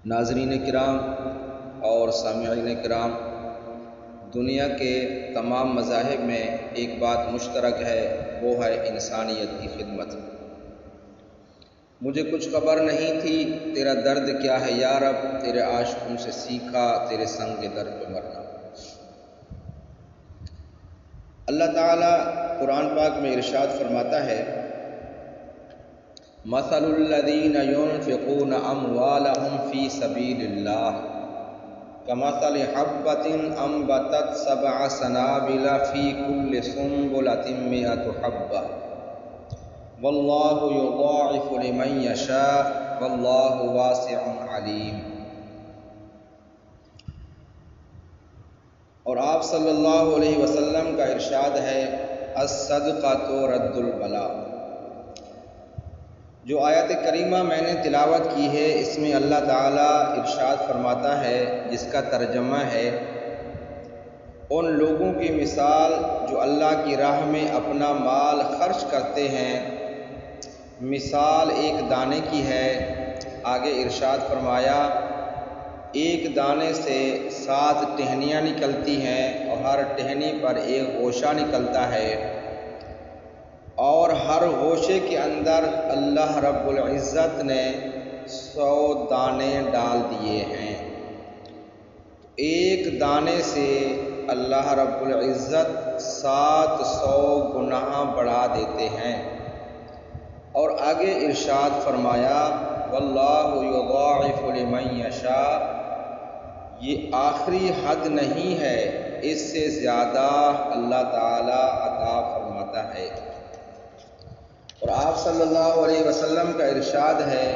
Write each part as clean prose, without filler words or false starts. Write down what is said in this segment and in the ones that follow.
ناظرین کرام اور سامعین کرام، دنیا کے تمام مذاہب میں ایک بات مشترک ہے، وہ ہے انسانیت کی خدمت۔ مجھے کچھ خبر نہیں تھی، تیرا درد کیا ہے یا رب، تیرے عاشقوں سے سیکھا تیرے سنگ کے درد پہ مرنا۔ اللہ تعالیٰ قرآن پاک میں ارشاد فرماتا ہے، مثل الذین ينفقون اموالهم فی سبیل اللہ کمثل حبۃ انبتت سبع سنابل فی کل سنبلۃ مئۃ حبۃ واللہ یضاعف لمن یشاء واللہ واسع علیم۔ اور آپ صلی اللہ علیہ وسلم کا ارشاد ہے، الصدقۃ رد البلاء۔ جو آیت کریمہ میں نے تلاوت کی ہے، اس میں اللہ تعالیٰ ارشاد فرماتا ہے، جس کا ترجمہ ہے، ان لوگوں کی مثال جو اللہ کی راہ میں اپنا مال خرچ کرتے ہیں، مثال ایک دانے کی ہے۔ آگے ارشاد فرمایا، ایک دانے سے 7 ٹہنیاں نکلتی ہیں اور ہر ٹہنی پر ایک گوشہ نکلتا ہے، اور ہر گوشے کے اندر اللہ رب العزت نے 100 دانے ڈال دیے ہیں۔ ایک دانے سے اللہ رب العزت 700 گنا بڑھا دیتے ہیں۔ اور آگے ارشاد فرمایا، واللہ یضاعف لمن یشاء، یہ آخری حد نہیں ہے، اس سے زیادہ اللہ تعالی عطا فرماتا ہے۔ اور آپ صلی اللہ علیہ وسلم کا ارشاد ہے،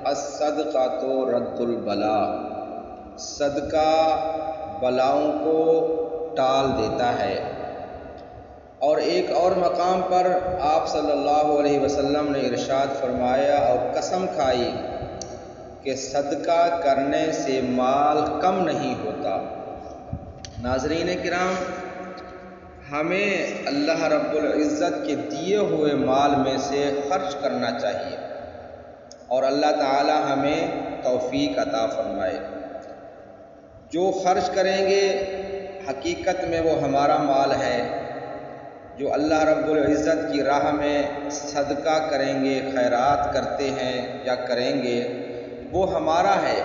الصدقۃ رد البلاء، صدقہ بلاؤں کو ٹال دیتا ہے۔ اور ایک اور مقام پر آپ صلی اللہ علیہ وسلم نے ارشاد فرمایا اور قسم کھائی کہ صدقہ کرنے سے مال کم نہیں ہوتا۔ ناظرین کرام، ہمیں اللہ رب العزت کے دیے ہوئے مال میں سے خرچ کرنا چاہیے، اور اللہ تعالی ہمیں توفیق عطا فرمائے۔ جو خرچ کریں گے حقیقت میں وہ ہمارا مال ہے۔ جو اللہ رب العزت کی راہ میں صدقہ کریں گے، خیرات کرتے ہیں یا کریں گے، وہ ہمارا ہے۔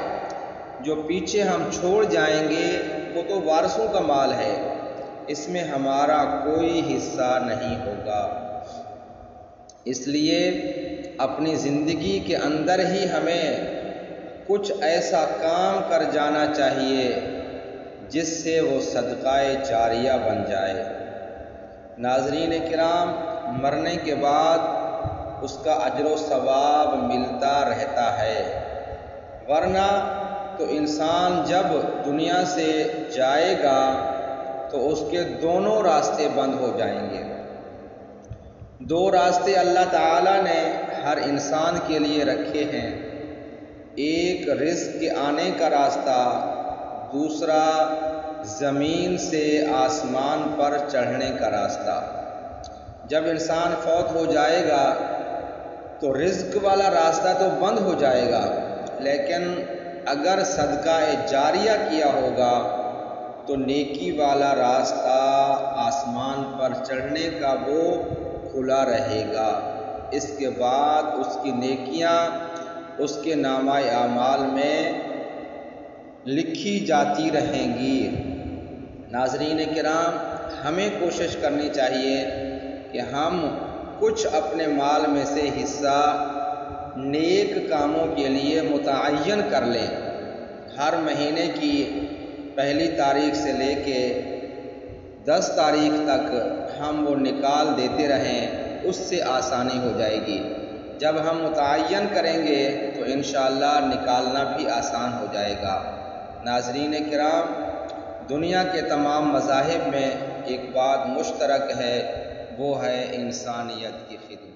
جو پیچھے ہم چھوڑ جائیں گے وہ تو وارثوں کا مال ہے، اس میں ہمارا کوئی حصہ نہیں ہوگا۔ اس لیے اپنی زندگی کے اندر ہی ہمیں کچھ ایسا کام کر جانا چاہیے جس سے وہ صدقہ جاریہ بن جائے۔ ناظرین کرام، مرنے کے بعد اس کا اجر و ثواب ملتا رہتا ہے، ورنہ تو انسان جب دنیا سے جائے گا تو اس کے دونوں راستے بند ہو جائیں گے۔ 2 راستے اللہ تعالیٰ نے ہر انسان کے لیے رکھے ہیں، ایک رزق کے آنے کا راستہ، دوسرا زمین سے آسمان پر چڑھنے کا راستہ۔ جب انسان فوت ہو جائے گا تو رزق والا راستہ تو بند ہو جائے گا، لیکن اگر صدقہ جاریہ کیا ہوگا تو نیکی والا راستہ آسمان پر چڑھنے کا وہ کھلا رہے گا۔ اس کے بعد اس کی نیکیاں اس کے نامہ اعمال میں لکھی جاتی رہیں گی۔ ناظرین کرام، ہمیں کوشش کرنی چاہیے کہ ہم کچھ اپنے مال میں سے حصہ نیک کاموں کے لیے متعین کر لیں۔ ہر مہینے کی 1 تاریخ سے لے کے 10 تاریخ تک ہم وہ نکال دیتے رہیں، اس سے آسانی ہو جائے گی۔ جب ہم متعین کریں گے تو انشاءاللہ نکالنا بھی آسان ہو جائے گا۔ ناظرین کرام، دنیا کے تمام مذاہب میں ایک بات مشترک ہے، وہ ہے انسانیت کی خدمت۔